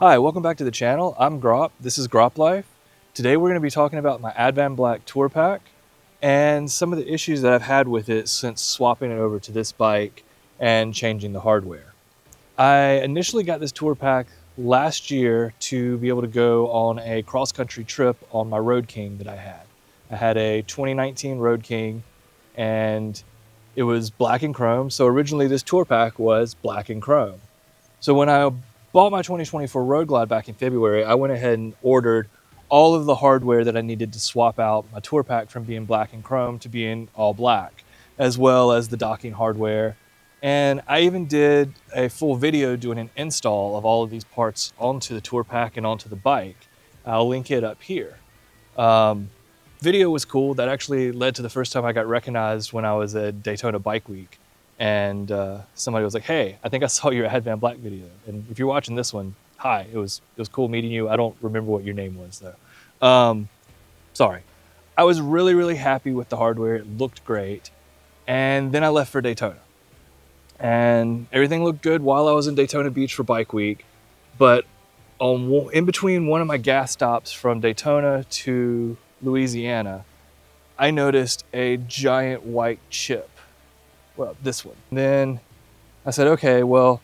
Hi, welcome back to the channel. I'm Grop. This is Grop Life. Today we're going to be talking about my Advanblack tour pack and some of the issues that I've had with it since swapping it over to this bike and changing the hardware. I initially got this tour pack last year to be able to go on a cross-country trip on my Road King that I had. I had a 2019 Road King and it was black and chrome. So originally this tour pack was black and chrome. So when I bought my 2024 Road Glide back in February, I went ahead and ordered all of the hardware that I needed to swap out my tour pack from being black and chrome to being all black, as well as the docking hardware. And I even did a full video doing an install of all of these parts onto the tour pack and onto the bike. I'll link it up here. Video was cool. That actually led to the first time I got recognized when I was at Daytona Bike Week. And somebody was like, "Hey, I think I saw your Advanblack video. And if you're watching this one, hi. It was cool meeting you. I don't remember what your name was though. Sorry. I was really happy with the hardware. It looked great. And then I left for Daytona. And everything looked good while I was in Daytona Beach for Bike Week. But in between one of my gas stops from Daytona to Louisiana, I noticed a giant white chip. Well, this one. Then I said, okay, well,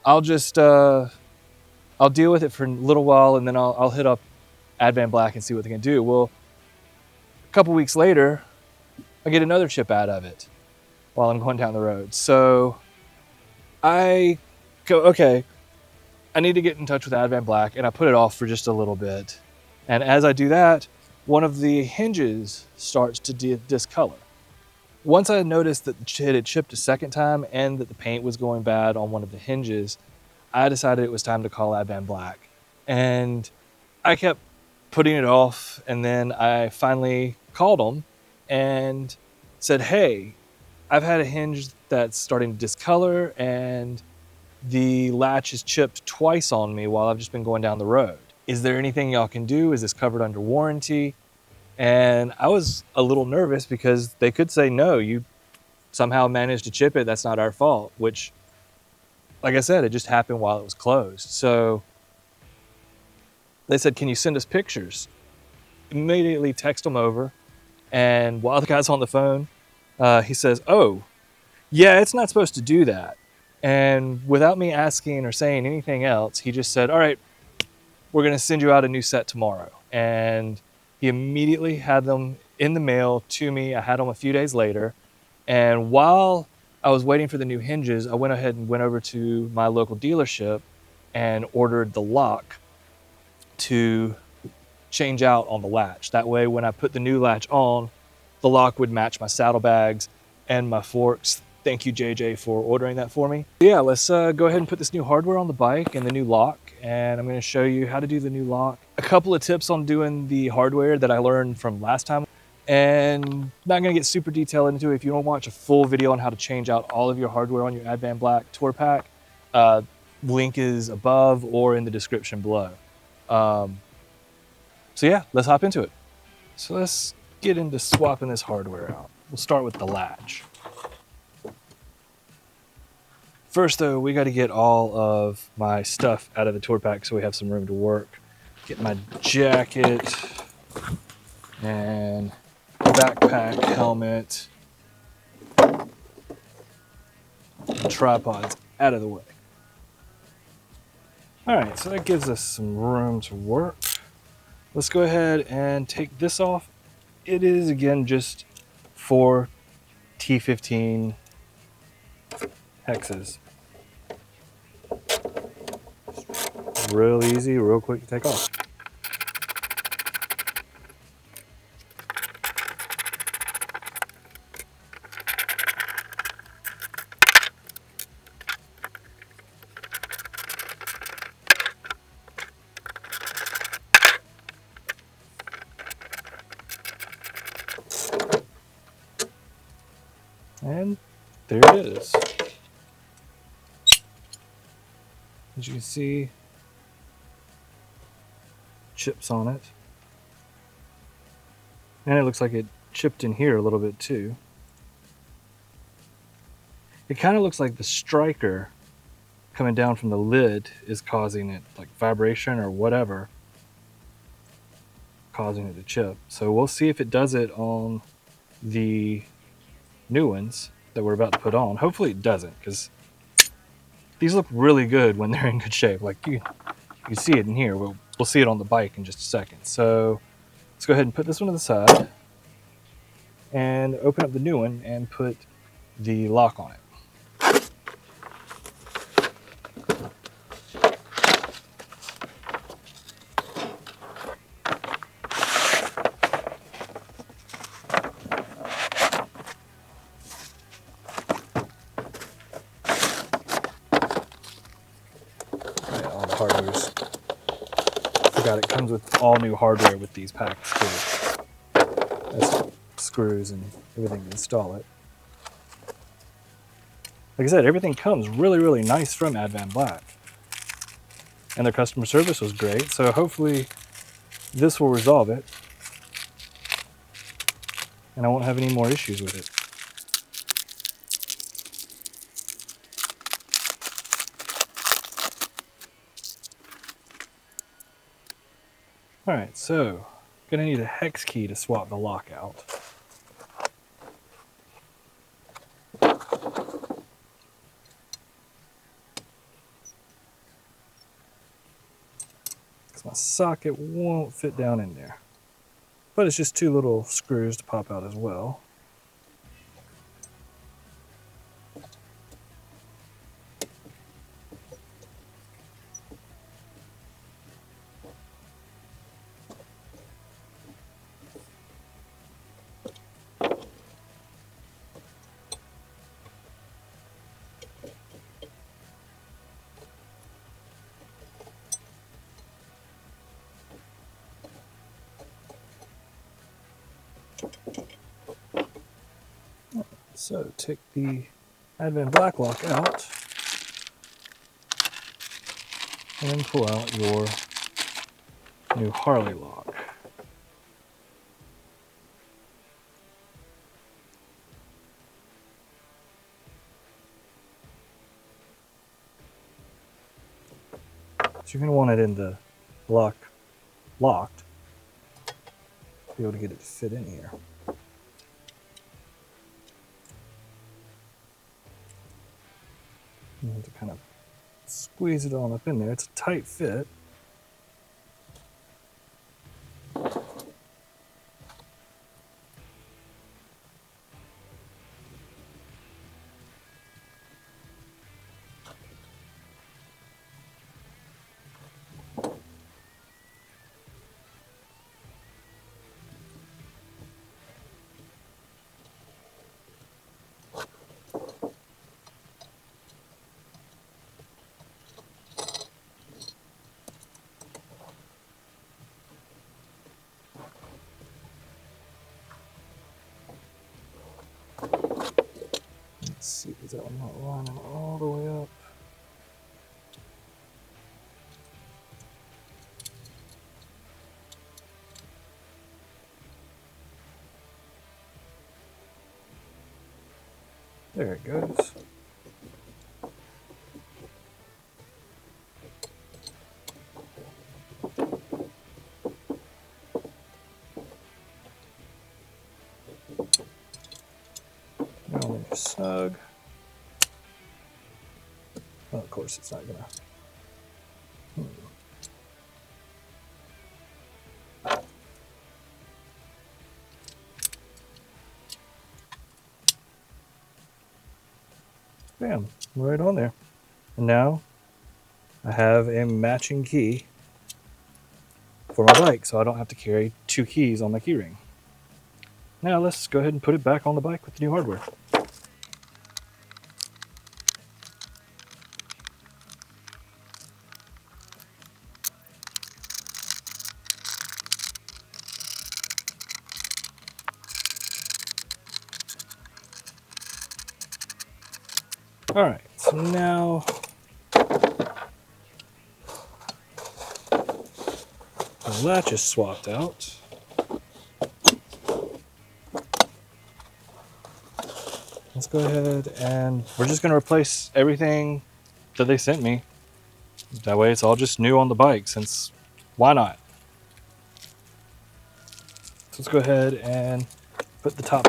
I'll just, I'll deal with it for a little while and then I'll hit up Advanblack and see what they can do. Well, a couple weeks later, I get another chip out of it while I'm going down the road. So I go, okay, I need to get in touch with Advanblack, and I put it off for just a little bit. And as I do that, one of the hinges starts to discolor. Once I noticed that it had chipped a second time and that the paint was going bad on one of the hinges, I decided it was time to call Advanblack. And I kept putting it off, and then I finally called them and said, hey, I've had a hinge that's starting to discolor and the latch is chipped twice on me while I've just been going down the road. Is there anything y'all can do? Is this covered under warranty? And I was a little nervous because they could say, no, you somehow managed to chip it. That's not our fault, which, like I said, it just happened while it was closed. So they said, can you send us pictures? Immediately text them over. And while the guy's on the phone, he says, oh, yeah, it's not supposed to do that. And without me asking or saying anything else, he just said, all right, we're going to send you out a new set tomorrow. And he immediately had them in the mail to me. I had them a few days later. And while I was waiting for the new hinges, I went ahead and went over to my local dealership and ordered the lock to change out on the latch. That way, when I put the new latch on, the lock would match my saddlebags and my forks. Thank you, JJ, for ordering that for me. Yeah, let's go ahead and put this new hardware on the bike and the new lock, and I'm going to show you how to do the new lock. A couple of tips on doing the hardware that I learned from last time, and not going to get super detailed into it. If you don't watch a full video on how to change out all of your hardware on your Advanblack tour pack, link is above or in the description below. So yeah, let's hop into it. So let's get into swapping this hardware out. We'll start with the latch. First though, we got to get all of my stuff out of the tour pack so we have some room to work. Get my jacket and backpack, helmet, tripods out of the way. All right, so that gives us some room to work. Let's go ahead and take this off. It is, again, just 4 T15 hexes. Real easy, real quick to take off. And there it is. As you can see, chips on it. And it looks like it chipped in here a little bit too. It kind of looks like the striker coming down from the lid is causing it, like vibration or whatever, causing it to chip. So we'll see if it does it on the new ones that we're about to put on. Hopefully it doesn't, because these look really good when they're in good shape. Like you see it in here. We'll see it on the bike in just a second. So let's go ahead and put this one to the side and open up the new one and put the lock on it. All the hardware's, forgot it comes with all new hardware with these packs too. That's screws and everything to install it. Like I said, everything comes really, really nice from Advanblack. And their customer service was great, so hopefully this will resolve it. And I won't have any more issues with it. Alright, so gonna need a hex key to swap the lock out. My socket won't fit down in there, but it's just two little screws to pop out as well. So take the Advanblack lock out and pull out your new Harley lock. So you're going to want it in the locked to be able to get it to fit in here. You have to kind of squeeze it on up in there. It's a tight fit. Let's see, is that one not lining all the way up? There it goes. Now when you're snug. Well, of course it's not gonna. Bam, right on there. And now I have a matching key for my bike, so I don't have to carry two keys on my key ring. Now let's go ahead and put it back on the bike with the new hardware. All right, so now the latch is swapped out. Let's go ahead and we're just going to replace everything that they sent me. That way it's all just new on the bike, since why not? So let's go ahead and put the top.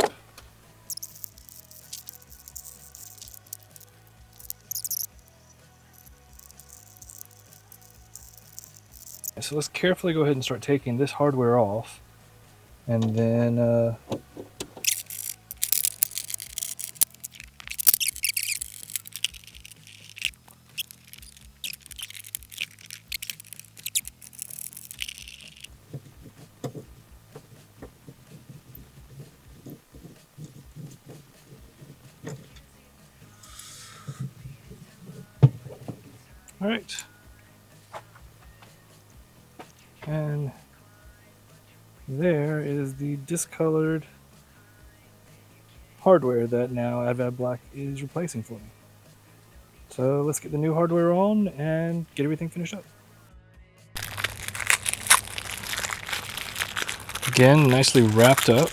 So let's carefully go ahead and start taking this hardware off, and then all right. And there is the discolored hardware that now Advanblack is replacing for me. So let's get the new hardware on and get everything finished up. Again, nicely wrapped up.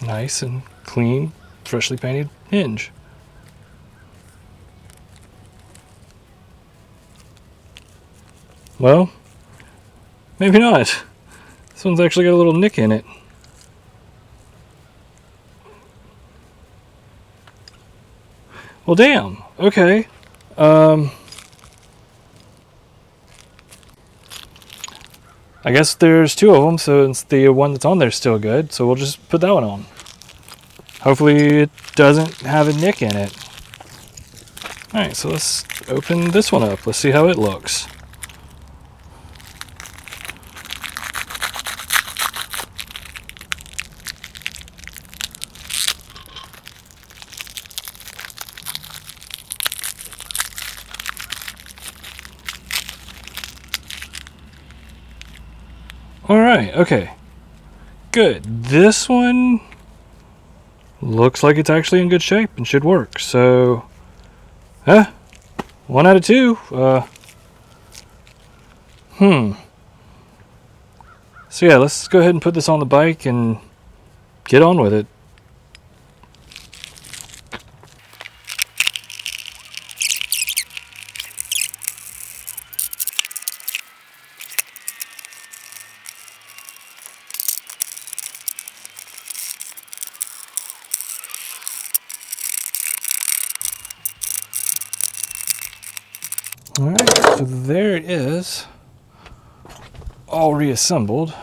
Nice and clean, freshly painted hinge. Well, maybe not. This one's actually got a little nick in it. Well, damn. Okay. I guess there's two of them, so it's the one that's on there is still good. So we'll just put that one on. Hopefully it doesn't have a nick in it. All right, so let's open this one up. Let's see how it looks. All right, okay, good. This one looks like it's actually in good shape and should work. So, 1 out of 2. So yeah, let's go ahead and put this on the bike and get on with it. All right, so there it is, all reassembled.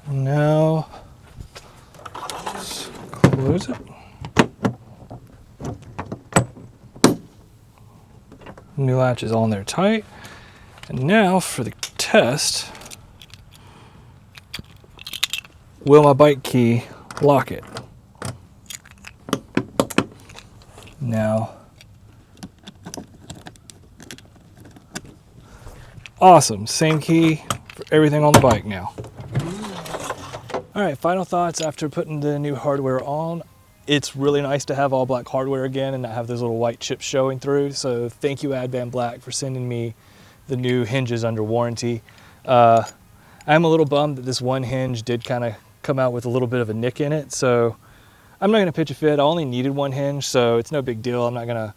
Now, let's close it. New latch is on there tight. And now for the test, will my bike key lock it? Now, awesome, same key for everything on the bike now. All right, final thoughts after putting the new hardware on. It's really nice to have all black hardware again and not have those little white chips showing through. So thank you, Advanblack, for sending me the new hinges under warranty. I'm a little bummed that this one hinge did kind of come out with a little bit of a nick in it. So I'm not gonna pitch a fit. I only needed one hinge, so it's no big deal. I'm not gonna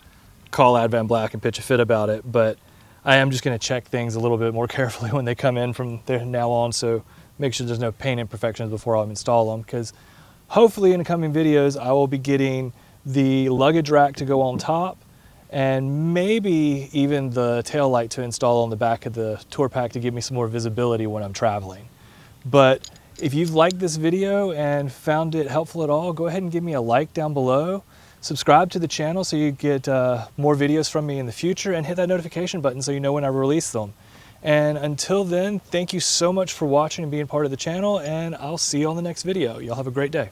call Advanblack and pitch a fit about it, but I am just gonna check things a little bit more carefully when they come in from there now on. So make sure there's no paint imperfections before I install them, because hopefully in the coming videos, I will be getting the luggage rack to go on top and maybe even the tail light to install on the back of the tour pack to give me some more visibility when I'm traveling. But if you've liked this video and found it helpful at all, go ahead and give me a like down below. Subscribe to the channel so you get more videos from me in the future, and hit that notification button so you know when I release them. And until then, thank you so much for watching and being part of the channel, and I'll see you on the next video. Y'all have a great day.